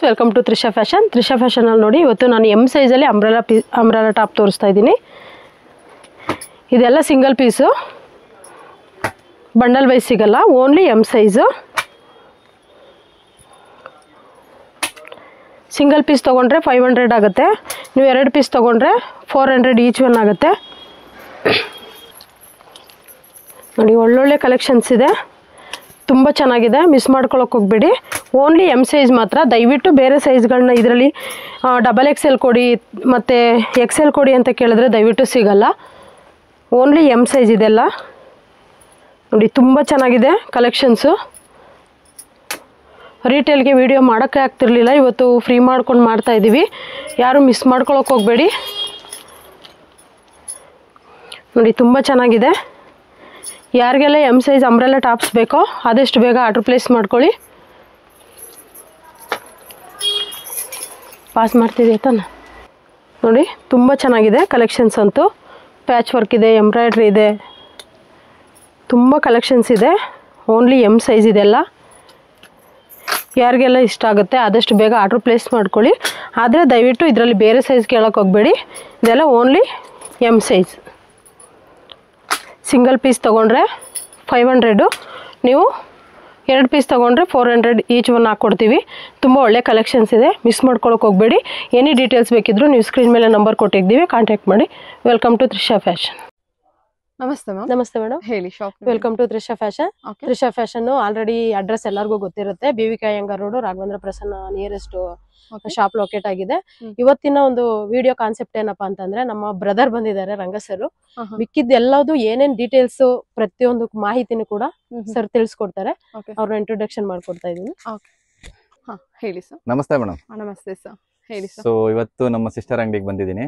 Welcome to Trisha fashion. Trisha ಫ್ಯಾಷನಲ್ಲಿ ನೋಡಿ, ಇವತ್ತು ನಾನು ಎಮ್ ಸೈಜಲ್ಲಿ ಅಂಬ್ರೆಲಾ ಟಾಪ್ ತೋರಿಸ್ತಾ ಇದ್ದೀನಿ. ಇದೆಲ್ಲ ಸಿಂಗಲ್ ಪೀಸು, ಬಂಡಲ್ ವೈಸ್ ಸಿಗಲ್ಲ, only M size. Single piece ತೊಗೊಂಡ್ರೆ 500 ಆಗುತ್ತೆ. ನೀವು 2 ಪೀಸ್ ತೊಗೊಂಡ್ರೆ 400 ಈಚ್ ಒನ್ ಆಗುತ್ತೆ. ನೋಡಿ, ಒಳ್ಳೊಳ್ಳೆ ಕಲೆಕ್ಷನ್ಸ್ ಇದೆ, ತುಂಬ ಚೆನ್ನಾಗಿದೆ, ಮಿಸ್ ಮಾಡ್ಕೊಳ್ಳೋಕೆ ಹೋಗಬೇಡಿ. ಓನ್ಲಿ ಎಮ್ ಸೈಜ್ ಮಾತ್ರ. ದಯವಿಟ್ಟು ಬೇರೆ ಸೈಜ್ಗಳನ್ನ ಇದರಲ್ಲಿ XXL ಕೊಡಿ ಮತ್ತು XL ಕೊಡಿ ಅಂತ ಕೇಳಿದ್ರೆ ದಯವಿಟ್ಟು ಸಿಗಲ್ಲ. ಓನ್ಲಿ ಎಮ್ ಸೈಜ್ ಇದೆಲ್ಲ. ನೋಡಿ, ತುಂಬ ಚೆನ್ನಾಗಿದೆ ಕಲೆಕ್ಷನ್ಸು. ರೀಟೇಲ್ಗೆ ವಿಡಿಯೋ ಮಾಡೋಕ್ಕೆ ಆಗ್ತಿರ್ಲಿಲ್ಲ, ಇವತ್ತು ಫ್ರೀ ಮಾಡ್ಕೊಂಡು ಮಾಡ್ತಾಯಿದ್ದೀವಿ. ಯಾರು ಮಿಸ್ ಮಾಡ್ಕೊಳ್ಳೋಕೆ ಹೋಗಬೇಡಿ. ನೋಡಿ, ತುಂಬ ಚೆನ್ನಾಗಿದೆ. ಯಾರಿಗೆಲ್ಲ ಎಮ್ ಸೈಜ್ ಅಂಬ್ರೆಲಾ ಟಾಪ್ಸ್ ಬೇಕೋ ಆದಷ್ಟು ಬೇಗ ಆರ್ಡ್ರ್ ಪ್ಲೇಸ್ ಮಾಡ್ಕೊಳ್ಳಿ. ಪಾಸ್ ಮಾಡ್ತಿದ್ದೆ ತಾನೆ. ನೋಡಿ, ತುಂಬ ಚೆನ್ನಾಗಿದೆ ಕಲೆಕ್ಷನ್ಸ್ ಅಂತೂ. ಪ್ಯಾಚ್ ವರ್ಕ್ ಇದೆ, ಎಂಬ್ರಾಯ್ಡ್ರಿ ಇದೆ, ತುಂಬ ಕಲೆಕ್ಷನ್ಸ್ ಇದೆ. ಓನ್ಲಿ ಎಮ್ ಸೈಜ್ ಇದೆಲ್ಲ. ಯಾರಿಗೆಲ್ಲ ಇಷ್ಟ ಆಗುತ್ತೆ ಆದಷ್ಟು ಬೇಗ ಆರ್ಡ್ರ್ ಪ್ಲೇಸ್ ಮಾಡ್ಕೊಳ್ಳಿ. ಆದರೆ ದಯವಿಟ್ಟು ಇದರಲ್ಲಿ ಬೇರೆ ಸೈಜ್ ಕೇಳೋಕೆ ಹೋಗಬೇಡಿ. ಇದೆಲ್ಲ only M size. Single piece ತೊಗೊಂಡ್ರೆ 500, ನೀವು 2 ಪೀಸ್ ತೊಗೊಂಡ್ರೆ 400 ಈಚ್ ಒನ್ ಹಾಕ್ಕೊಡ್ತೀವಿ. ತುಂಬ ಒಳ್ಳೆ ಕಲೆಕ್ಷನ್ಸ್ ಇದೆ, ಮಿಸ್ ಮಾಡ್ಕೊಳ್ಳೋಕೆ ಹೋಗಬೇಡಿ. ಎನಿ ಡೀಟೇಲ್ಸ್ ಬೇಕಿದ್ದರೂ ನೀವು ಸ್ಕ್ರೀನ್ ಮೇಲೆ ನಂಬರ್ ಕೊಟ್ಟಿದ್ದೀವಿ, ಕಾಂಟ್ಯಾಕ್ಟ್ ಮಾಡಿ. Welcome to Trisha Fashion. ನಮಸ್ತೆ ಮ್ಯಾಮ್. ನಮಸ್ತೆ ಮೇಡಮ್, ಹೇಳಿ. Shop welcome to Trisha fashion. Trisha Fashion already address ಎಲ್ಲರಿಗೂ ಗೊತ್ತಿರುತ್ತೆ. BVK Iyengar road, Raghavendra Prasanna nearest shop locate ಆಗಿದೆ. ಇವತ್ತಿನ ಒಂದು ವಿಡಿಯೋ ಕಾನ್ಸೆಪ್ಟ್ ಏನಪ್ಪಾ ಅಂತಂದ್ರೆ, ನಮ್ಮ ಬ್ರದರ್ ಬಂದಿದ್ದಾರೆ ರಂಗ ಸರ್. ಮಿಕ್ಕಿದ್ ಎಲ್ಲದು ಏನೇನ್ ಡೀಟೇಲ್ಸ್ ಪ್ರತಿಯೊಂದು ಮಾಹಿತಿನೂ ಕೂಡ ಸರ್ ತಿಳಿಸ್ಕೊಡ್ತಾರೆ. ಅವ್ರನ್ನ ಇಂಟ್ರೊಡಕ್ಷನ್ ಮಾಡ್ಕೊಡ್ತಾ ಇದೀನಿ. ಹೇಳಿ ಸರ್. ನಮಸ್ತೆ ಮೇಡಮ್. ನಮಸ್ತೆ ಸರ್, ಹೇಳಿ ಸರ್. ಸೊ ಇವತ್ತು ನಮ್ಮ ಸಿಸ್ಟರ್ ಅಂಗಡಿಗೆ ಬಂದಿದ್ದೀನಿ.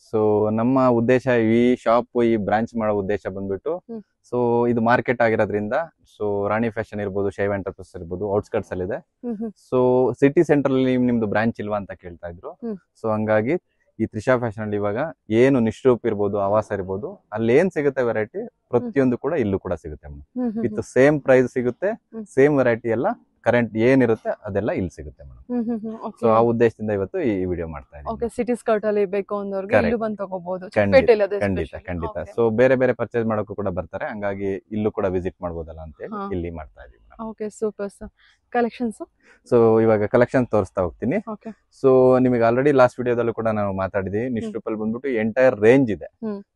ಸೊ ನಮ್ಮ ಉದ್ದೇಶ, ಈ ಶಾಪ್, ಈ ಬ್ರಾಂಚ್ ಮಾಡೋ ಉದ್ದೇಶ ಬಂದ್ಬಿಟ್ಟು, ಸೊ ಇದು ಮಾರ್ಕೆಟ್ ಆಗಿರೋದ್ರಿಂದ, ಸೊ ರಾಣಿ ಫ್ಯಾಷನ್ ಇರ್ಬೋದು, ಶೈವ ಎಂಟರ್ಪ್ರೈಸ್ ಇರ್ಬೋದು, ಔಟ್ಸ್ಕರ್ಟ್ಸ್ ಅಲ್ಲಿ ಇದೆ. ಸೊ ಸಿಟಿ ಸೆಂಟರ್ ಅಲ್ಲಿ ನಿಮ್ದು ಬ್ರಾಂಚ್ ಇಲ್ವಾ ಅಂತ ಕೇಳ್ತಾ ಇದ್ರು. ಸೊ ಹಂಗಾಗಿ ಈ ತ್ರಿಷಾ ಫ್ಯಾಷನ್ ಅಲ್ಲಿ ಇವಾಗ ಏನು ನಿಶ್ರೂಪ್ ಇರ್ಬೋದು, ಆವಾಸ ಇರ್ಬೋದು, ಅಲ್ಲಿ ಏನ್ ಸಿಗುತ್ತೆ ವೆರೈಟಿ ಪ್ರತಿಯೊಂದು ಕೂಡ ಇಲ್ಲೂ ಕೂಡ ಸಿಗುತ್ತೆ ಮೇಡಮ್. ವಿತ್ ಸೇಮ್ ಪ್ರೈಸ್ ಸಿಗುತ್ತೆ, ಸೇಮ್ ವೆರೈಟಿ ಎಲ್ಲ ಕರೆಂಟ್ ಏನಿರುತ್ತೆ ಅದೆಲ್ಲ ಇಲ್ಲಿ ಸಿಗುತ್ತೆ ಮೇಡಮ್. ಸೊ ಆ ಉದ್ದೇಶದಿಂದ ಇವತ್ತು ಈ ವಿಡಿಯೋ ಮಾಡ್ತಾ ಇದ್ದೀನಿ. ಸಿಟಿ ಸ್ಕರ್ಟ್ ಅಲ್ಲಿ ಬೇಕು ಅಂದವ್ರಿಗೆ ಇಲ್ಲೂ ಬಂದು ತಗೋಬಹುದು. ಖಂಡಿತ. ಸೊ ಬೇರೆ ಬೇರೆ ಪರ್ಚೇಸ್ ಮಾಡೋಕ್ಕೂ ಕೂಡ ಬರ್ತಾರೆ, ಹಂಗಾಗಿ ಇಲ್ಲೂ ಕೂಡ ವಿಸಿಟ್ ಮಾಡ್ಬೋದಲ್ಲ ಅಂತ ಹೇಳಿ ಇಲ್ಲಿ ಮಾಡ್ತಾ ಇದೀವಿ. Okay, super sir. Collections, so ಇವಾಗ ಕಲೆಕ್ಷನ್ ತೋರಿಸ್ತಾ ಹೋಗ್ತೀನಿ. ಸೊ ನಿಮಗೆ ಆಲ್ರೆಡಿ ಲಾಸ್ಟ್ ವಿಡಿಯೋದಲ್ಲೂ ಕೂಡ ನಾವು ಮಾತಾಡಿದೀವಿ. ನಿಶ್ರೂಪ್ ಅಲ್ಲಿ ಬಂದ್ಬಿಟ್ಟು ಎಂಟೈರ್ ರೇಂಜ್ ಇದೆ.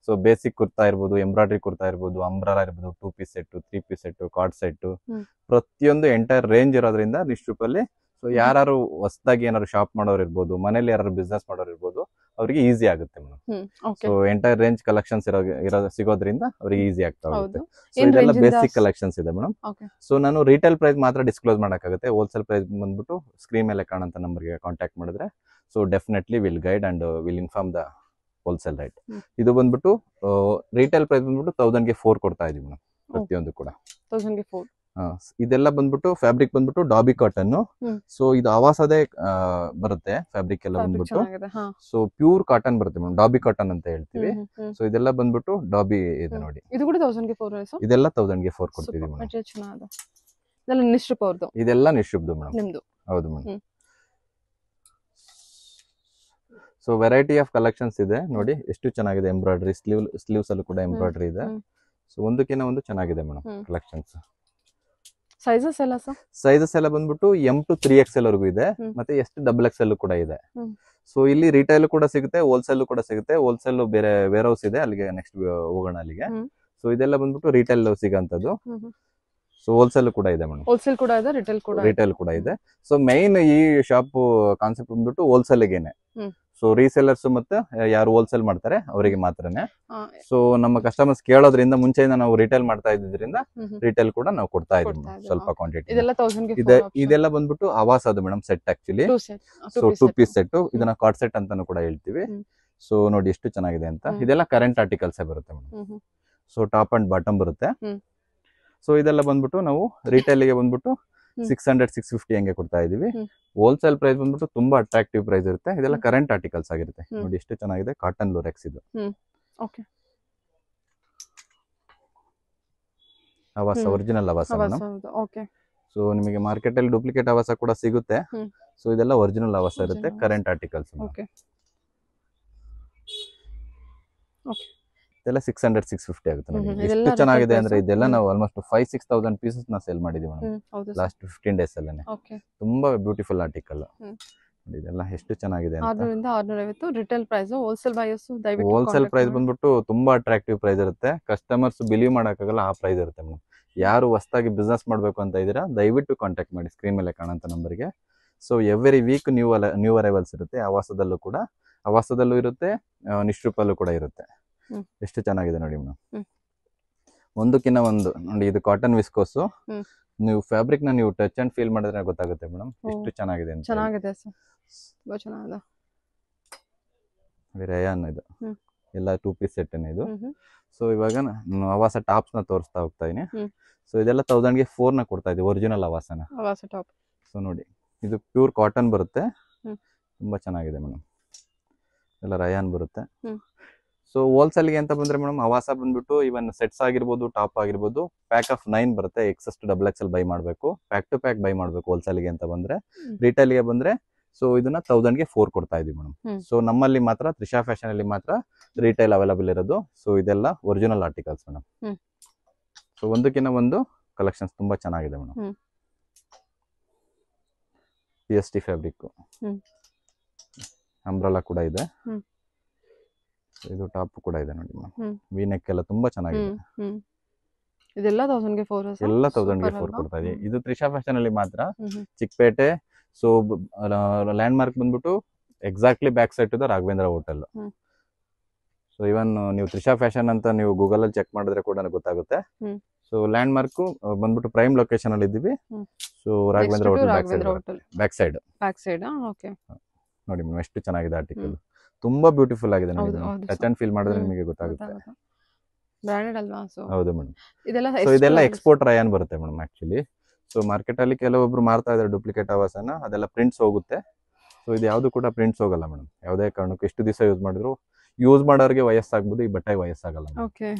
ಸೊ ಬೇಸಿಕ್ ಕುರ್ತಾ ಇರ್ಬೋದು, ಎಂಬ್ರಾಯ್ಡ್ರಿ ಕುರ್ತಾ ಇರ್ಬೋದು, ಅಂಬ್ರೆಲಾ ಇರ್ಬೋದು, 2 piece set, 3 piece set, co-ord set, ಪ್ರತಿಯೊಂದು ಎಂಟೈರ್ ರೇಂಜ್ ಇರೋದ್ರಿಂದ ನಿಶ್ರೂಪ್ ಅಲ್ಲಿ ಸೊ ಯಾರು ಹೊಸದಾಗಿ ಏನಾದ್ರು ಶಾಪ್ ಮಾಡೋರು ಇರ್ಬೋದು, ಮನೇಲಿ ಯಾರು ಬಿಸ್ನೆಸ್ ಮಾಡೋರು ಇರ್ಬೋದು, ಅವ್ರಿಗೆ ಈಸಿ ಆಗುತ್ತೆ madam. So entire range collections ಸಿಗೋದ್ರಿಂದ ಅವ್ರಿಗೆ ಈಸಿ ಆಗ್ತಾ ಹೋಗುತ್ತೆ. ಸೊ ಇದೆಲ್ಲ ಬೇಸಿಕ್ ಕಲೆಕ್ಷನ್ಸ್ ಇದೆ ಮೇಡಮ್. ಸೊ ನಾನು ರಿಟೇಲ್ ಪ್ರೈಸ್ ಮಾತ್ರ ಡಿಸ್ಕ್ಲೋಸ್ ಮಾಡಕ್ಕಾಗುತ್ತೆ. ಹೋಲ್ಸೇಲ್ ಪ್ರೈಸ್ ಬಂದ್ಬಿಟ್ಟು ಸ್ಕ್ರೀನ್ ಮೇಲೆ ಕಾಣಂತ ನಂಬರ್ಗೆ ಕಾಂಟ್ಯಾಕ್ಟ್ ಮಾಡಿದ್ರೆ so definitely will guide and will inform the wholesale right. ಇದು ಬಂದ್ಬಿಟ್ಟು ರಿಟೇಲ್ ಪ್ರೈಸ್ ಬಂದ್ಬಿಟ್ಟು 1000ಗೆ 4 ಕೊಡ್ತಾ ಇದೀವಿ ಮೇಡಮ್, ಪ್ರತಿಯೊಂದು ಕೂಡ 1000ಗೆ 4. ಇದೆಲ್ಲ ಬಂದ್ಬಿಟ್ಟು ಫ್ಯಾಬ್ರಿಕ್ ಬಂದ್ಬಿಟ್ಟು ಡಾಬಿ ಕಾಟನ್. ಸೊ ಇದು ಆವಾಸದೇ ಬರುತ್ತೆ ಫ್ಯಾಬ್ರಿಕ್ ಎಲ್ಲ ಬಂದ್ಬಿಟ್ಟು. ಸೊ ಪ್ಯೂರ್ ಕಾಟನ್ ಬರುತ್ತೆ ಮೇಡಮ್, ಡಾಬಿ ಕಾಟನ್ ಅಂತ ಹೇಳ್ತೀವಿ. ಸೊ ಇದೆಲ್ಲ ಬಂದ್ಬಿಟ್ಟು ಡಾಬಿ ಇದೆ ನೋಡಿ. ಇದು ಕೂಡ 1000ಗೆ 4. ಇದೆಲ್ಲ 1000ಗೆ 4 ಕೊಡ್ತೀವಿ ಮೇಡಮ್. ಇದೆಲ್ಲ ನಿಶ್ರೂಪ್ ಅವ್ರದ್ದು. ಇದೆಲ್ಲ ನಿಶ್ರೂಪ್ದು ಮೇಡಮ್. ನಿಮ್ದು? ಹೌದು madam. So variety of collections ಇದೆ ನೋಡಿ, ಎಷ್ಟು ಚೆನ್ನಾಗಿದೆ. ಎಂಬ್ರಾಯ್ಡ್ರಿ ಸ್ಲೀವ್ಸ್ ಅಲ್ಲೂ ಕೂಡ ಎಂಬ್ರಾಯ್ಡ್ರಿ ಇದೆ. ಸೊ ಒಂದಕ್ಕಿಂತ ಒಂದು ಚೆನ್ನಾಗಿದೆ ಮೇಡಮ್ ಕಲೆಕ್ಷನ್ಸ್. ಸೈಜಸ್ ಎಲ್ಲ ಸರ್? ಸೈಜಸ್ ಎಲ್ಲ ಬಂದ್ಬಿಟ್ಟು M to 3XL ವರೆಗೂ ಇದೆ, ಮತ್ತೆ XXL ಕೂಡ ಇದೆ. ಸೊ ಇಲ್ಲಿ ರಿಟೇಲ್ ಕೂಡ ಸಿಗುತ್ತೆ, ಹೋಲ್ಸೇಲ್ ಕೂಡ ಸಿಗುತ್ತೆ. ಹೋಲ್ಸೇಲ್ ಬೇರೆ ವೇರ್ ಹೌಸ್ ಇದೆ, ಅಲ್ಲಿಗೆ ನೆಕ್ಸ್ಟ್ ಹೋಗೋಣ ಅಲ್ಲಿಗೆ. ಸೊ ಇದೆಲ್ಲ ಬಂದ್ಬಿಟ್ಟು ರಿಟೇಲ್ ಸಿಗಂತದ್ದು. ಸೊ ಹೋಲ್ಸೇಲ್ ಕೂಡ ಇದೆ ಮೇಡಮ್. ಹೋಲ್ಸೇಲ್ ಕೂಡ ಇದೆ, ರಿಟೇಲ್ ಕೂಡ ಇದೆ. ಸೊ ಮೈನ್ ಈ ಶಾಪ್ ಕಾನ್ಸೆಪ್ಟ್ ಬಂದ್ಬಿಟ್ಟು ಹೋಲ್ಸೇಲ್ ಗೆನೆ. ಸೊ ರೀಸೆಲ್ಲರ್ಸ್ ಮತ್ತೆ ಯಾರು ಹೋಲ್ಸೇಲ್ ಮಾಡ್ತಾರೆ ಅವರಿಗೆ ಮಾತ್ರನೇ. ಸೊ ನಮ್ಮ ಕಸ್ಟಮರ್ಸ್ ಕೇಳೋದ್ರಿಂದ ಮುಂಚೆಯಿಂದ ನಾವು ರಿಟೇಲ್ ಮಾಡ್ತಾ ಇದ್ದಿದ್ರಿಂದ ರಿಟೇಲ್ ಕೂಡ ನಾವು ಕೊಡ್ತಾ ಇದ್ದೀವಿ ಸ್ವಲ್ಪ ಕ್ವಾಂಟಿಟಿ. ಇದೆಲ್ಲ ಬಂದ್ಬಿಟ್ಟು ಆವಾಸ್ ಅದು madam, set actually. So 2 piece set, ಇದನ್ನ ಕಾರ್ಡ್ ಸೆಟ್ ಅಂತಾನು ಕೂಡ ಹೇಳ್ತೀವಿ. ಸೊ ನೋಡಿ ಎಷ್ಟು ಚೆನ್ನಾಗಿದೆ ಅಂತ. ಇದೆಲ್ಲ ಕರೆಂಟ್ ಆರ್ಟಿಕಲ್ಸ್ ಬರುತ್ತೆ madam. So top and bottom ಬರುತ್ತೆ. ಸೊ ಇದೆಲ್ಲ ಬಂದ್ಬಿಟ್ಟು ನಾವು ರಿಟೇಲ್ ಗೆ ಬಂದ್ಬಿಟ್ಟು 600-650 ಹಂಗೆ ಕೊಡ್ತಾ ಇದೀವಿ. ಹೋಲ್ಸೇಲ್ ಪ್ರೈಸ್ ಬಂದ್ಬಿಟ್ಟು ತುಂಬಾ ಅಟ್ರಾಕ್ಟಿವ್ ಪ್ರೈಸ್ ಇರುತ್ತೆ. ಇದೆಲ್ಲ ಕರೆಂಟ್ ಆರ್ಟಿಕಲ್ಸ್ ಆಗಿರುತ್ತೆ ನೋಡಿ, ಎಷ್ಟು ಚೆನ್ನಾಗಿದೆ. ಕಾಟನ್ ಲೋರೆಕ್ಸ್ ಇದು. ಆವಾಸ ಒರಿಜಿನಲ್ ಆವಾಸ ಮೇಡಮ್. ಸೊ ನಿಮಗೆ ಮಾರ್ಕೆಟ್ ಅಲ್ಲಿ ಡೂಪ್ಲಿಕೇಟ್ ಆವಾಸ ಕೂಡ ಸಿಗುತ್ತೆ. ಸೊ ಇದೆಲ್ಲ ಒರಿಜಿನಲ್ ಅವಸ ಇರುತ್ತೆ, Original current articles. Okay okay ಇದೆಲ್ಲ 600-650 ಆಗುತ್ತೆ ನೋಡಿ. ಇದೆಲ್ಲ ಎಷ್ಟು ಚೆನ್ನಾಗಿದೆ retail ಅಂದ್ರೆ price. ಇದೆಲ್ಲ ನಾವು ಆಲ್ಮೋಸ್ಟ್ 5,000-6,000 ಪೀಸಸ್ ನ ಸೇಲ್ ಮಾಡಿದೀವಿ ಮೇಡಮ್ ಹೌದು ಲಾಸ್ಟ್ 15 ಡೇಸ್ ಅಲ್ಲೇ. ಓಕೆ ತುಂಬಾ ಬ್ಯೂಟಿಫುಲ್ ಆರ್ಟಿಕಲ್. ಇದೆಲ್ಲ ಎಷ್ಟು ಚೆನ್ನಾಗಿದೆ ಅಂತ. 600 ಇಂದ 650 ರಿಟೇಲ್ ಪ್ರೈಸ್. ಹೋಲ್ಸೇಲ್ ಬೈಯರ್ಸ್ ದಯವಿಟ್ಟು ಹೋಲ್ಸೇಲ್ ಪ್ರೈಸ್ ಬಂದ್ಬಿಟ್ಟು ತುಂಬಾ ಅಟ್ರಾಕ್ಟಿವ್ ಪ್ರೈಸ್ ಇರುತ್ತೆ, ಕಸ್ಟಮರ್ಸ್ ಬಿಲೀವ್ ಮಾಡಕ್ಕಾಗಲ್ಲ ಆ ಪ್ರೈಸ್ ಇರುತ್ತೆ ಮೇಡಮ್. ಯಾರು ಹೊಸದಾಗಿ ಬಿಸ್ನೆಸ್ ಮಾಡಬೇಕು ಅಂತ ಇದ್ದೀರಾ ದಯವಿಟ್ಟು ಕಾಂಟ್ಯಾಕ್ಟ್ ಮಾಡಿ ಸ್ಕ್ರೀನ್ ಮೇಲೆ ಕಾಣೋಂಥ ನಂಬರ್ಗೆ. So every week new arrivals ಇರುತ್ತೆ, ಆವಾಸದಲ್ಲೂ ಇರುತ್ತೆ, ನಿಶ್ರೂಪಲ್ಲೂ ಕೂಡ ಇರುತ್ತೆ. ಎಷ್ಟು ಚೆನ್ನಾಗಿದೆ ನೋಡಿ ಮೇಡಮ್, ಒಂದಕ್ಕಿಂತ ಒಂದು. ನೋಡಿ ಇದು ಕಾಟನ್ ವಿಸ್ಕೋಸ್, ನೀವು ಫ್ಯಾಬ್ರಿಕ್ ನ ನೀವು ಟಚ್ ಅಂಡ್ ಫೀಲ್ ಮಾಡಿದ್ರೆ ಗೊತ್ತಾಗುತ್ತೆ ಮೇಡಮ್ ಎಷ್ಟು ಚೆನ್ನಾಗಿದೆ ಅಂತ. ಚೆನ್ನಾಗಿದೆ ಸರ್, ತುಂಬಾ ಚೆನ್ನಾಗಿದೆ. ರಯಾನ್ ಇದು ಎಲ್ಲ 2 ಪೀಸ್ ಸೆಟ್ ಇದು. ಸೊ ಇವಾಗ ನಾನು ಆವಾಸ ಟಾಪ್ಸ್ ನ ತೋರಿಸ್ತಾ ಹೋಗ್ತಾ ಇದೀನಿ. ಸೊ ಇದೆಲ್ಲ 1000ಗೆ 4 ನ ಕೊಡ್ತಾ ಇದೀವಿ ಒರಿಜಿನಲ್ ಆವಾಸನ. ಆವಾಸ ಟಾಪ್. ಸೊ ನೋಡಿ ಇದು ಪ್ಯೂರ್ ಕಾಟನ್ ಬರುತ್ತೆ, ತುಂಬಾ ಚೆನ್ನಾಗಿದೆ ಮೇಡಮ್. ಎಲ್ಲ ರಯಾನ್ ಬರುತ್ತೆ. ಸೊ ಹೋಲ್ಸೇಲ್ಗೆ ಅಂತ ಬಂದ್ರೆ ಮೇಡಮ್ ಆವಾಸ ಬಂದ್ಬಿಟ್ಟು ಇವನ್ ಸೆಟ್ಸ್ ಆಗಿರ್ಬೋದು, ಟಾಪ್ ಆಗಿರ್ಬೋದು, ಪ್ಯಾಕ್ ಆಫ್ 9 ಬರುತ್ತೆ. XS to XXL ಬೈ ಮಾಡಬೇಕು, ಪ್ಯಾಕ್ ಟು ಪ್ಯಾಕ್ ಬೈ ಮಾಡಬೇಕು ಹೋಲ್ಸೇಲ್ಗೆ ಅಂತ ಬಂದ್ರೆ. ರಿಟೇಲ್ಗೆ ಬಂದ್ರೆ ಸೊ ಇದನ್ನ 1000ಗೆ 4 ಕೊಡ್ತಾ ಇದೀವಿ ಮೇಡಮ್. ಸೊ ನಮ್ಮಲ್ಲಿ ಮಾತ್ರ ತ್ರಿಷಾ ಫ್ಯಾಷನ್ ಅಲ್ಲಿ ಮಾತ್ರ ರಿಟೇಲ್ ಅವೈಲಬಲ್ ಇರೋದು. ಸೊ ಇದೆಲ್ಲ ಒರಿಜಿನಲ್ ಆರ್ಟಿಕಲ್ಸ್ ಮೇಡಮ್. ಸೊ ಒಂದಕ್ಕಿಂತ ಒಂದು ಕಲೆಕ್ಷನ್ಸ್ ತುಂಬಾ ಚೆನ್ನಾಗಿದೆ ಮೇಡಮ್. PST ಫ್ಯಾಬ್ರಿಕ್, ಅಂಬ್ರೆಲಾ ಕೂಡ ಇದೆ. ಇದು ಟಾಪ್ ಕೂಡ ಇದೆ ನೋಡಿ ಮೇಡಮ್. ವಿ ನೆಕ್ ಎಲ್ಲ ತುಂಬಾ ಚೆನ್ನಾಗಿದೆ. ಇದೆಲ್ಲ 1000ಗೆ 4 ಎಲ್ಲ 1000ಗೆ 4 ಕೊಡ್ತಾ ಇದೆ. ಇದು ತ್ರಿಷಾ ಫ್ಯಾಷನ್ ಅಲ್ಲಿ ಮಾತ್ರ, ಚಿಕ್ಕಪೇಟೆ. ಸೊ ಲ್ಯಾಂಡ್ ಮಾರ್ಕ್ ಬಂದ್ಬಿಟ್ಟು exactly back side to the Raghavendra hotel. So even ನೀವು ತ್ರಿಷಾ ಫ್ಯಾಷನ್ ಅಂತ ನೀವು ಗೂಗಲ್ ಅಲ್ಲಿ ಚೆಕ್ ಮಾಡಿದ್ರೆ ಕೂಡ ಗೊತ್ತಾಗುತ್ತೆ. ಸೊ ಲ್ಯಾಂಡ್ ಮಾರ್ಕ್ ಬಂದ್ಬಿಟ್ಟು ಪ್ರೈಮ್ ಲೊಕೇಶನ್ ಅಲ್ಲಿ ಇದ್ದೀವಿ. So Raghavendra hotel back side. Okay ನೋಡಿ ಮೇಡಮ್ ಎಷ್ಟು ಚೆನ್ನಾಗಿದೆ ಆರ್ಟಿಕಲ್, ತುಂಬಾ ಬ್ಯೂಟಿಫುಲ್ ಆಗಿದೆ ನೋಡಿ. ಟಚ್ ಅಂಡ್ ಫೀಲ್ ಮಾಡಿದ್ರೆ ನಿಮಗೆ ಗೊತ್ತಾಗುತ್ತೆ. ಬ್ರಾಂಡೆಡ್ ಅಲ್ವಾ? ಸೊ ಹೌದು ಮೇಡಮ್. ಸೊ ಇದೆಲ್ಲ ಎಕ್ಸ್ಪೋರ್ಟ್ ರಯಾನ್ ಬರುತ್ತೆ ಮೇಡಮ್ ಆಕ್ಚುಲಿ. ಸೊ ಮಾರ್ಕೆಟ್ ಅಲ್ಲಿ ಕೆಲವೊಬ್ರು ಮಾರ್ತಾ ಇದ್ದಾರೆ ಡೂಪ್ಲಿಕೇಟ್ ಆವಾಸನ, ಅದೆಲ್ಲ ಪ್ರಿಂಟ್ಸ್ ಹೋಗುತ್ತೆ. ಸೊ ಇದು ಯಾವ್ದು ಕೂಡ ಪ್ರಿಂಟ್ಸ್ ಹೋಗಲ್ಲ ಮೇಡಮ್, ಯಾವುದೇ ಕಾರಣಕ್ಕೂ. ಎಷ್ಟು ದಿವಸ ಯೂಸ್ ಮಾಡಿದ್ರು, ಯೂಸ್ ಮಾಡೋರಿಗೆ ವಯಸ್ಸಾಗ್ಬೋದು, ಈ ಬಟ್ಟೆ ವಯಸ್ಸಾಗಲ್ಲ. ಓಕೆ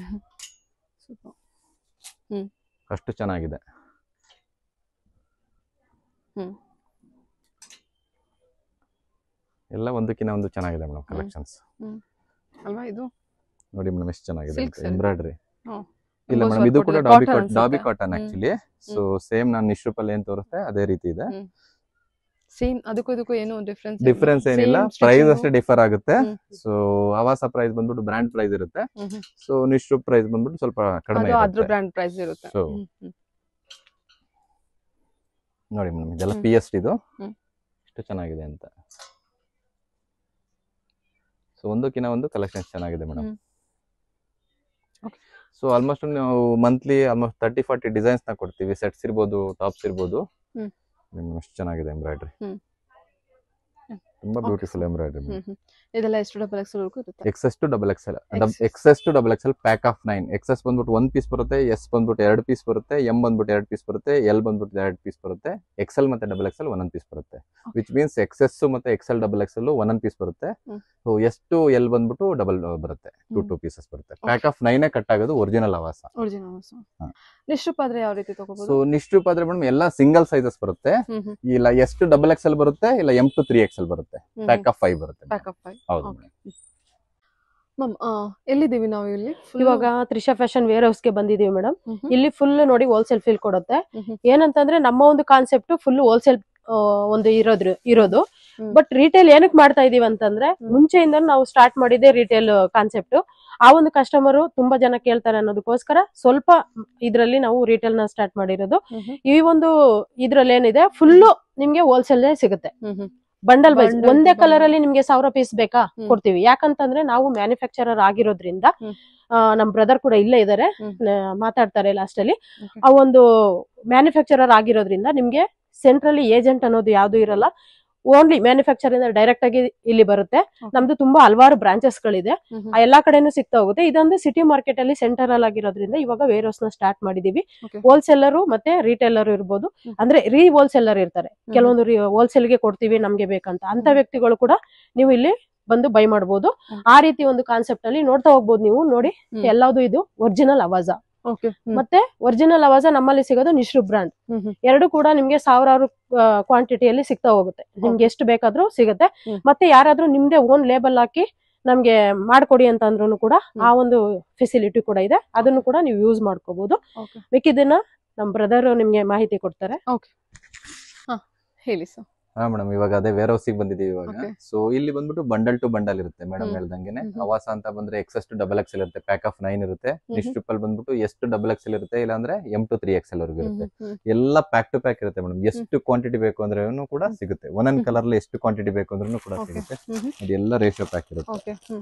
ಅಷ್ಟು ಚೆನ್ನಾಗಿದೆ. ಎಲ್ಲ ಒಂದಕ್ಕಿಂತ ಒಂದು ಚೆನ್ನಾಗಿದೆ ಮೇಡಮ್ ಕಲೆಕ್ಷನ್ಸ್ ಅಲ್ವಾ? ಇದು ನೋಡಿ ಮೇಡಮ್ ಎಷ್ಟು ಚೆನ್ನಾಗಿದೆ ಎಂಬ್ರಾಯ್ಡ್ರಿ. ಹ್ಮ್. ಇಲ್ಲ ಮೇಡಮ್ ಇದು ಕೂಡ ಡಾಬಿ ಕಾಟನ್ ಆಕ್ಚುಲಿ. ಸೊ ಸೇಮ್ ನಾನು ನಿಶ್ರೂಪಲ್ಲಿ ಏನ್ ತೋರಿಸ್ತೆ ಅದೇ ರೀತಿ ಇದೆ. ಸೇಮ್ ಅದಕ್ಕೂ ಇದಕ್ಕೂ ಏನು ಡಿಫರೆನ್ಸ್ ಏನಿಲ್ಲ, ಪ್ರೈಸ್ ಅಷ್ಟೇ ಡಿಫರ್ ಆಗುತ್ತೆ. ಸೊ ಆವಾಸ ಪ್ರೈಸ್ ಬಂದ್ಬಿಟ್ಟು ಬ್ರಾಂಡ್ ಪ್ರೈಸ್ ಇರುತ್ತೆ. ಸೊ ನಿಶ್ರೂಪ್ ಪ್ರೈಸ್ ಬಂದ್ಬಿಟ್ಟು ಸ್ವಲ್ಪ ಕಡಿಮೆ ಅದ್ರ ಬ್ರಾಂಡ್ ಪ್ರೈಸ್ ಇರುತ್ತೆ. ಸೊ ನೋಡಿ ಮೇಡಮ್ ಇದೆಲ್ಲ PST ಇದು ಎಷ್ಟು ಚೆನ್ನಾಗಿದೆ ಅಂತ. ಸೊ ಒಂದಕ್ಕಿಂತ ಒಂದು ಕಲೆಕ್ಷನ್ಸ್ ಚೆನ್ನಾಗಿದೆ ಮೇಡಮ್. ಸೊ ಆಲ್ಮೋಸ್ಟ್ ನಾವು ಮಂತ್ಲಿ ಆಲ್ಮೋಸ್ಟ್ 30-40 ಡಿಸೈನ್ಸ್ ನ ಕೊಡ್ತೀವಿ. ಸೆಟ್ಸ್ ಇರ್ಬೋದು, ಟಾಪ್ಸ್ ಇರ್ಬೋದು. ಎಷ್ಟು ಚೆನ್ನಾಗಿದೆ ಎಂಬ್ರಾಯ್ಡ್ರಿ, ತುಂಬಾ ಬ್ಯೂಟಿಫುಲ್ ಎಂಬ್ರಾಯ್ಡ್ರಿ. ಇದೆಲ್ಲ ಎಷ್ಟು XXL ಇರುತ್ತೆ? XS to XXL pack of 9. XS ಬಂದ್ಬಿಟ್ಟು 1 ಪೀಸ್ ಬರುತ್ತೆ, S ಬಂದ್ಬಿಟ್ಟು 2 ಪೀಸ್ ಬರುತ್ತೆ, M ಬಂದ್ಬಿಟ್ಟು 2 ಪೀಸ್ ಬರುತ್ತೆ, L ಬಂದ್ಬಿಟ್ಟು 2 ಪೀಸ್ ಬರುತ್ತೆ, XL ಮತ್ತೆ XXL ಒಂದೊಂದು ಪೀಸ್ ಬರುತ್ತೆ. ವಿಚ್ ಮೀನ್ಸ್ XS ಮತ್ತೆ XL XXL ಒಂದೊಂದು ಪೀಸ್ ಬರುತ್ತೆ. ಸೊ S to L ಬಂದ್ಬಿಟ್ಟು ಡಬಲ್ ಬರುತ್ತೆ, 2 ಪೀಸಸ್ ಬರುತ್ತೆ. ಪ್ಯಾಕ್ ಆಫ್ 9 ಕಟ್ ಆಗೋದು ಒರಿಜಿನಲ್ ಆವಾಸ. ನಿಶ್ರೂಪ್ ಆದ್ರೆ ಯಾವ ರೀತಿ ತಗೋಬಹುದು? ಸೊ ನಿಶ್ರೂಪ್ ಆದ್ರೆ ಮೇಡಮ್ ಎಲ್ಲ ಸಿಂಗಲ್ ಸೈಜಸ್ ಬರುತ್ತೆ. ಇಲ್ಲ S to XXL ಬರುತ್ತೆ, ಇಲ್ಲ M to 3XL ಬರುತ್ತೆ. ಪ್ಯಾಕ್ ಆಫ್ 5 ಬರುತ್ತೆ. ಹೌದು ಮ್ಯಾಮ್. ಎಲ್ಲಿದ್ದೀವಿ ನಾವು? ಇಲ್ಲಿ ಇವಾಗ ತ್ರಿಷಾ ಫ್ಯಾಷನ್ ವೇರ್ ಹೌಸ್ ಗೆ ಬಂದಿದೀವಿ ಮೇಡಮ್. ಇಲ್ಲಿ ಫುಲ್ ನೋಡಿ ಹೋಲ್ಸೇಲ್ ಫೀಲ್ ಕೊಡುತ್ತೆ. ಏನಂತಂದ್ರೆ ನಮ್ಮ ಒಂದು ಕಾನ್ಸೆಪ್ಟ್ ಫುಲ್ ಹೋಲ್ಸೇಲ್ ಒಂದು ಇರೋದು. ಬಟ್ ರಿಟೇಲ್ ಏನಕ್ಕೆ ಮಾಡ್ತಾ ಇದೀವಿ ಅಂತಂದ್ರೆ ಮುಂಚೆಯಿಂದ ನಾವು ಸ್ಟಾರ್ಟ್ ಮಾಡಿದ್ದೆ ರಿಟೇಲ್ ಕಾನ್ಸೆಪ್ಟ್. ಆ ಒಂದು ಕಸ್ಟಮರ್ ತುಂಬಾ ಜನ ಕೇಳ್ತಾರೆ ಅನ್ನೋದಕ್ಕೋಸ್ಕರ ಸ್ವಲ್ಪ ಇದ್ರಲ್ಲಿ ನಾವು ರಿಟೇಲ್ ನ ಸ್ಟಾರ್ಟ್ ಮಾಡಿರೋದು. ಈ ಒಂದು ಇದ್ರಲ್ಲಿ ಏನಿದೆ ಫುಲ್ ನಿಮ್ಗೆ ಹೋಲ್ಸೇಲ್ ಸಿಗುತ್ತೆ. ಬಂಡಲ್ ವೈಸ್ ಒಂದೇ ಕಲರ್ ಅಲ್ಲಿ ನಿಮ್ಗೆ 1000 ಪೀಸ್ ಬೇಕಾ ಕೊಡ್ತೀವಿ. ಯಾಕಂತಂದ್ರೆ ನಾವು ಮ್ಯಾನುಫ್ಯಾಕ್ಚರರ್ ಆಗಿರೋದ್ರಿಂದ ನಮ್ ಬ್ರದರ್ ಕೂಡ ಇಲ್ಲೇ ಇದಾರೆ, ಮಾತಾಡ್ತಾರೆ ಲಾಸ್ಟ್ ಅಲ್ಲಿ. ಆ ಒಂದು ಮ್ಯಾನುಫ್ಯಾಕ್ಚರರ್ ಆಗಿರೋದ್ರಿಂದ ನಿಮ್ಗೆ ಸೆಂಟ್ರಲಿ ಏಜೆಂಟ್ ಅನ್ನೋದು ಯಾವ್ದು ಇರಲ್ಲ. ಓನ್ಲಿ ಮ್ಯಾನುಫ್ಯಾಕ್ಚರ್ ಇಂದ ಡೈರೆಕ್ಟ್ ಆಗಿ ಇಲ್ಲಿ ಬರುತ್ತೆ. ನಮ್ದು ತುಂಬಾ ಹಲವಾರು ಬ್ರಾಂಚಸ್ ಗಳಿದೆ, ಆ ಎಲ್ಲಾ ಕಡೆನೂ ಸಿಗ್ತಾ ಹೋಗುತ್ತೆ. ಇದೊಂದು ಸಿಟಿ ಮಾರ್ಕೆಟ್ ಅಲ್ಲಿ ಸೆಂಟರ್ ಆಗಿರೋದ್ರಿಂದ ಇವಾಗ ವೇರ್ ಹೌಸ್ ನ ಸ್ಟಾರ್ಟ್ ಮಾಡಿದೀವಿ. ಹೋಲ್ಸೇಲರ್ ಮತ್ತೆ ರಿಟೇಲರ್ ಇರ್ಬೋದು, ಅಂದ್ರೆ ಹೋಲ್ಸೇಲರ್ ಇರ್ತಾರೆ. ಕೆಲವೊಂದು ಹೋಲ್ಸೇಲ್ ಗೆ ಕೊಡ್ತೀವಿ ನಮ್ಗೆ ಬೇಕಂತ ಅಂತ ವ್ಯಕ್ತಿಗಳು ಕೂಡ ನೀವು ಇಲ್ಲಿ ಬಂದು ಬೈ ಮಾಡಬಹುದು. ಆ ರೀತಿ ಒಂದು ಕಾನ್ಸೆಪ್ಟ್ ಅಲ್ಲಿ ನೋಡ್ತಾ ಹೋಗ್ಬೋದು ನೀವು. ನೋಡಿ ಎಲ್ಲಾವುದು ಇದು ಒರಿಜಿನಲ್ ಆವಾಸ. ಓಕೆ ಮತ್ತೆ ಒರಿಜಿನಲ್ ಅವಾಜ ನಮ್ಮಲ್ಲಿ ಸಿಗೋದು ನಿಶ್ರು ಬ್ರಾಂಡ್. ಎರಡು ಕೂಡ ನಿಮ್ಗೆ ಸಾವಿರಾರು ಕ್ವಾಂಟಿಟಿಯಲ್ಲಿ ಸಿಗ್ತಾ ಹೋಗುತ್ತೆ. ನಿಮ್ಗೆ ಎಷ್ಟು ಬೇಕಾದ್ರೂ ಸಿಗುತ್ತೆ. ಮತ್ತೆ ಯಾರಾದ್ರೂ ನಿಮ್ದೇ ಓನ್ ಲೇಬಲ್ ಹಾಕಿ ನಮ್ಗೆ ಮಾಡ್ಕೊಡಿ ಅಂತ ಅಂದ್ರೂ ಕೂಡ ಆ ಒಂದು ಫೆಸಿಲಿಟಿ ಕೂಡ ಇದೆ. ಅದನ್ನು ಕೂಡ ನೀವು ಯೂಸ್ ಮಾಡ್ಕೋಬಹುದು. ಮಿಕ್ಕಿದನ್ನ ನಮ್ ಬ್ರದರ್ ನಿಮ್ಗೆ ಮಾಹಿತಿ ಕೊಡ್ತಾರೆ. ಹೇಳಿ ಸರ್. ಹಾ ಮೇಡಮ್, ಇವಾಗ ಅದೇ ವೇರ್ ಹೌಸ್ ಬಂದಿದೀವಿ ಇವಾಗ. ಸೊ ಇಲ್ಲಿ ಬಂದ್ಬಿಟ್ಟು ಬಂಡಲ್ ಟು ಬಂಡಲ್ ಇರುತ್ತೆ ಮೇಡಮ್ ಹೇಳ್ದಂಗೆನೆ. ಆವಾಸ ಅಂತ ಬಂದ್ರೆ XS to XXL ಇರುತ್ತೆ, ಪ್ಯಾಕ್ ಆಫ್ 9 ಇರುತ್ತೆ. ನಿಶ್ಟ್ರಿಪಲ್ ಬಂದ್ಬಿಟ್ಟು S to XXL ಇರುತ್ತೆ, ಇಲ್ಲ ಅಂದ್ರೆ M to 3XL ವರ್ಗು ಇರುತ್ತೆ. ಎಲ್ಲ ಪ್ಯಾಕ್ ಟು ಪ್ಯಾಕ್ ಇರುತ್ತೆ ಮೇಡಮ್. ಎಷ್ಟು ಕ್ವಾಂಟಿಟಿ ಬೇಕು ಅಂದ್ರೆ ಕೂಡ ಸಿಗುತ್ತೆ. ಒಂದೊಂದ್ ಕಲರ್ ಎಷ್ಟು ಕ್ವಾಂಟಿಟಿ ಬೇಕು ಅಂದ್ರೂ ಕೂಡ ಸಿಗುತ್ತೆ. ಅದೆಲ್ಲ ರೇಷಿಯೋ ಪ್ಯಾಕ್ ಇರುತ್ತೆ.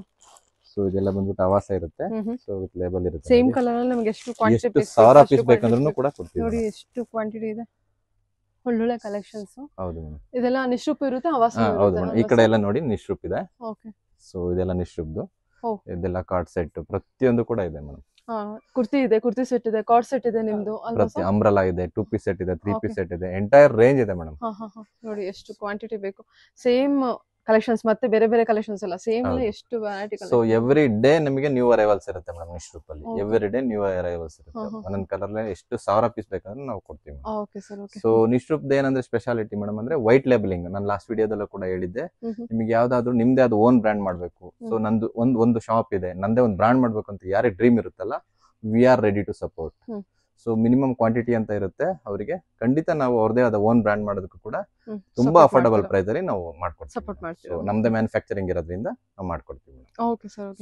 ಸೊ ಇದೆಲ್ಲ ಬಂದ್ಬಿಟ್ಟು ಆವಾಸ ಇರುತ್ತೆ. ಸೊ ವಿತ್ ಲೇಬಲ್ ಇರುತ್ತೆ. ಸೇಮ್ ಕಲರ್ ಅಲ್ಲಿ ನಮಗೆ ಎಷ್ಟು ಕ್ವಾಂಟಿಟಿ ಎಷ್ಟು 1000 ಪೀಸ್ ಬೇಕಂದ್ರೂ ಕೂಡ ಕೊಡ್ತೀವಿ. ನೋಡಿ ಎಷ್ಟು ಕ್ವಾಂಟಿಟಿ ಇದೆ. ಒಳ್ಳೊಳ್ಳೆ ಕಲೆಕ್ಷನ್ಸ್. ಹೌದು ಮೇಡಮ್. ಇದೆಲ್ಲ ನಿಶ್ರೂಪ್ ಇರುತ್ತೆ, ಆವಾಸ ಇರುತ್ತೆ. ಹೌದು ಮೇಡಮ್. ಈ ಕಡೆ ಎಲ್ಲ ನೋಡಿ ನಿಶ್ರೂಪ್ ಇದೆ. ಓಕೆ. ಸೊ ಇದೆಲ್ಲ ನಿಶ್ರೂಪ್ದು. ಇದೆಲ್ಲ ಕಾರ್ಡ್ ಸೆಟ್ ಪ್ರತಿಯೊಂದು ಕೂಡ ಇದೆ ಮೇಡಮ್. ಕುರ್ತಿ ಇದೆ, ಕುರ್ತಿ ಸೆಟ್ ಇದೆ, ಕಾರ್ಡ್ ಸೆಟ್ ಇದೆ ನಿಮ್ದು. ಪ್ರತಿ ಅಂಬ್ರಲಾ ಇದೆ, 2 ಪೀಸ್ ಸೆಟ್ ಇದೆ, 3 ಪೀಸ್ ಸೆಟ್ ಇದೆ, ಎಂಟೈರ್ ರೇಂಜ್ ಇದೆ ಮೇಡಮ್. ನೋಡಿ ಎಷ್ಟು ಕ್ವಾಂಟಿಟಿ ಬೇಕು. ಸೇಮ್ ಕಲೆಕ್ಷನ್ಸ್ ಮತ್ತೆ ಬೇರೆ ಬೇರೆ ಕಲೆಕ್ಷನ್ಸ್ ಎಲ್ಲ ಸೇಮ್ ಅಲ್ಲ, ಎಷ್ಟು ವೆರೈಟಿ. ಸೊ ಎವ್ರಿ ಡೇ ನಮಗೆ ನ್ಯೂ ಅರೈವಲ್ಸ್ ಇರುತ್ತೆ ಮೇಡಮ್ ನಿಶ್ರೂಪ್ ಅಲ್ಲಿ. ಎವ್ರಿ ಡೇ ನ್ಯೂ ಅರೈವಲ್ಸ್ ಇರುತ್ತೆ. ಒಂದೊಂದ್ ಕಲರ್ ಎಷ್ಟು 1000 ಪೀಸ್ ಬೇಕಂದ್ರೆ ನಾವು ಕೊಡ್ತೀವಿ. Okay sir. ಓಕೆ. ಸೊ ನಿಶ್ರೂಪ್ ಏನಂದ್ರೆ ಸ್ಪೆಷಾಲಿಟಿ ಮೇಡಮ್ ಅಂದ್ರೆ ವೈಟ್ ಲೇಬಲಿಂಗ್. ನಾನು ಲಾಸ್ಟ್ ವಿಡಿಯೋದಲ್ಲೂ ಕೂಡ ಹೇಳಿದ್ದೆ, ನಿಮಗೆ ಯಾವ್ದಾದ್ರು ನಿಮ್ದೇ ಅದು ಓನ್ ಬ್ರಾಂಡ್ ಮಾಡ್ಬೇಕು. ಸೊ ನಂದು ಒಂದು ಶಾಪ್ ಇದೆ, ನಂದೇ ಒಂದು ಬ್ರಾಂಡ್ ಮಾಡ್ಬೇಕು ಅಂತ ಯಾರೇ ಡ್ರೀಮ್ ಇರುತ್ತಲ್ಲ, we are ready to support. So minimum quantity ಅಂತ ಇರುತ್ತೆ ಅವರಿಗೆ. ಖಂಡಿತ ನಾವು ಅವ್ರದೇ ಆದ ಓನ್ ಬ್ರಾಂಡ್ ಮಾಡೋದಕ್ಕೂ ಕೂಡ ತುಂಬಾ ಅಫೋರ್ಡಬಲ್ ಪ್ರೈಸ್ ಅಲ್ಲಿ ನಾವು ಮಾಡ್ಕೊಡ್ತೀವಿ. ನಮ್ದೇ ಮ್ಯಾನುಫ್ಯಾಕ್ಚರಿಂಗ್ ಇರೋದ್ರಿಂದ ನಾವು ಮಾಡ್ಕೊಡ್ತೀವಿ.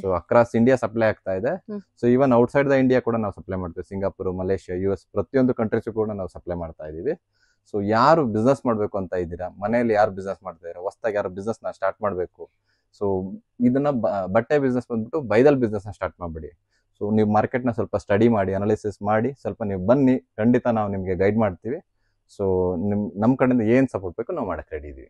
ಸೊ ಅಕ್ರಾಸ್ ಇಂಡಿಯಾ ಸಪ್ಲೈ ಆಗ್ತಾ ಇದೆ. So even outside the India ಕೂಡ ನಾವು ಸಪ್ಲೈ ಮಾಡ್ತೀವಿ. ಸಿಂಗಾಪುರ್, ಮಲೇಷಿಯಾ, US ಪ್ರತಿಯೊಂದು ಕಂಟ್ರೀಸ್ ಕೂಡ ನಾವು ಸಪ್ಲೈ ಮಾಡ್ತಾ ಇದೀವಿ. ಸೊ ಯಾರು ಬಿಸ್ನೆಸ್ ಮಾಡ್ಬೇಕು ಅಂತ ಇದ್ದೀರಾ, ಮನೆಯಲ್ಲಿ ಯಾರು ಬಿಸ್ನೆಸ್ ಮಾಡ್ತಾ ಇದ್ದೀರಾ, ಹೊಸದಾಗಿ ಯಾರು ಬಿಸ್ನೆಸ್ ನ ಸ್ಟಾರ್ಟ್ ಮಾಡ್ಬೇಕು, ಸೊ ಇದನ್ನ ಬಟ್ಟೆ ಬಿಸ್ನೆಸ್ ಬಂದ್ಬಿಟ್ಟು ಬೈದಲ್ ಬಿಸ್ನೆಸ್ ನ ಸ್ಟಾರ್ಟ್ ಮಾಡ್ಬಿಡಿ. ಸೊ ನೀವು ಮಾರ್ಕೆಟ್ ನ ಸ್ವಲ್ಪ ಸ್ಟಡಿ ಮಾಡಿ, ಅನಾಲಿಸಿಸ್ ಮಾಡಿ, ಸ್ವಲ್ಪ ನೀವು ಬನ್ನಿ, ಖಂಡಿತ ನಾವು ನಿಮ್ಗೆ ಗೈಡ್ ಮಾಡ್ತೀವಿ. ಸೊ ನಮ್ ಕಡೆಯಿಂದ ಏನ್ ಸಪೋರ್ಟ್ ಬೇಕು ನಾವು ಮಾಡಕ್ ರೆಡಿ ಇದೀವಿ.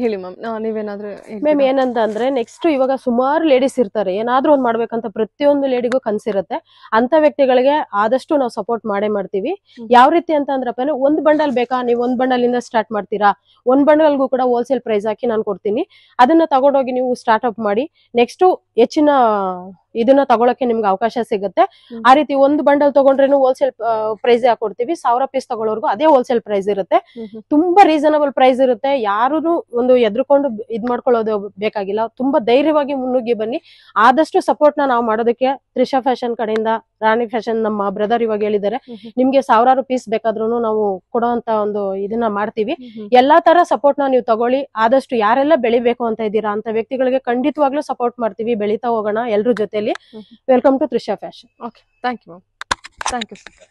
ಹೇಳಿ ಮ್ಯಾಮ್, ನೀವೇನಾದ್ರೂ ಮ್ಯಾಮ್ ಏನಂತ ಅಂದ್ರೆ ನೆಕ್ಸ್ಟ್ ಇವಾಗ ಸುಮಾರು ಲೇಡೀಸ್ ಇರ್ತಾರೆ, ಏನಾದ್ರೂ ಒಂದ್ ಮಾಡ್ಬೇಕಂತ ಪ್ರತಿಯೊಂದು ಲೇಡಿಗೂ ಕನ್ಸಿರುತ್ತೆ. ಅಂತ ವ್ಯಕ್ತಿಗಳಿಗೆ ಆದಷ್ಟು ನಾವು ಸಪೋರ್ಟ್ ಮಾಡೇ ಮಾಡ್ತೀವಿ. ಯಾವ ರೀತಿ ಅಂತ ಅಂದ್ರಪ್ಪ, ಒಂದ್ ಬಂಡಲ್ ಬೇಕಾ, ನೀವು ಒಂದ್ ಬಂಡಲ್ ಇಂದ ಸ್ಟಾರ್ಟ್ ಮಾಡ್ತೀರಾ, ಒಂದ್ ಬಂಡಲ್ಗೂ ಕೂಡ ಹೋಲ್ಸೇಲ್ ಪ್ರೈಸ್ ಹಾಕಿ ನಾನು ಕೊಡ್ತೀನಿ. ಅದನ್ನ ತಗೊಂಡೋಗಿ ನೀವು ಸ್ಟಾರ್ಟ್ ಅಪ್ ಮಾಡಿ ನೆಕ್ಸ್ಟ್ ಹೆಚ್ಚಿನ ಇದನ್ನ ತಗೊಳಕ್ಕೆ ನಿಮ್ಗೆ ಅವಕಾಶ ಸಿಗುತ್ತೆ. ಆ ರೀತಿ ಒಂದು ಬಂಡಲ್ ತಗೊಂಡ್ರೇನು ಹೋಲ್ಸೇಲ್ ಪ್ರೈಸ್ ಹಾಕೊಡ್ತೀವಿ. 1000 ಪೀಸ್ ತಗೊಳ್ಳೋರ್ಗು ಅದೇ ಹೋಲ್ಸೇಲ್ ಪ್ರೈಸ್ ಇರುತ್ತೆ. ತುಂಬಾ ರೀಸನಬಲ್ ಪ್ರೈಸ್ ಇರುತ್ತೆ. ಯಾರು ಒಂದು ಎದ್ರುಕೊಂಡು ಇದ್ ಮಾಡ್ಕೊಳ್ಳೋದು ಬೇಕಾಗಿಲ್ಲ. ತುಂಬಾ ಧೈರ್ಯವಾಗಿ ಮುನ್ನುಗ್ಗಿ ಬನ್ನಿ. ಆದಷ್ಟು ಸಪೋರ್ಟ್ ನಾವು ಮಾಡೋದಕ್ಕೆ ತ್ರಿಷಾ ಫ್ಯಾಷನ್ ಕಡೆಯಿಂದ, ರಾಣಿ ಫ್ಯಾಷನ್ ನಮ್ಮ ಬ್ರದರ್ ಇವಾಗ ಹೇಳಿದ್ದಾರೆ, ನಿಮ್ಗೆ 1000 ಪೀಸ್ ಬೇಕಾದ್ರೂ ನಾವು ಕೊಡೋಂತ ಒಂದು ಇದನ್ನ ಮಾಡ್ತೀವಿ. ಎಲ್ಲಾ ತರ ಸಪೋರ್ಟ್ ನೀವು ತಗೊಳ್ಳಿ. ಆದಷ್ಟು ಯಾರೆಲ್ಲ ಬೆಳಿಬೇಕು ಅಂತ ಇದ್ದೀರಾ ಅಂತ ವ್ಯಕ್ತಿಗಳಿಗೆ ಖಂಡಿತವಾಗ್ಲೂ ಸಪೋರ್ಟ್ ಮಾಡ್ತೀವಿ. ಬೆಳಿತಾ ಹೋಗೋಣ ಎಲ್ರ ಜೊತೆಲಿ. Welcome to Trisha Fashion. Okay, thank you ma'am. Thank you sir.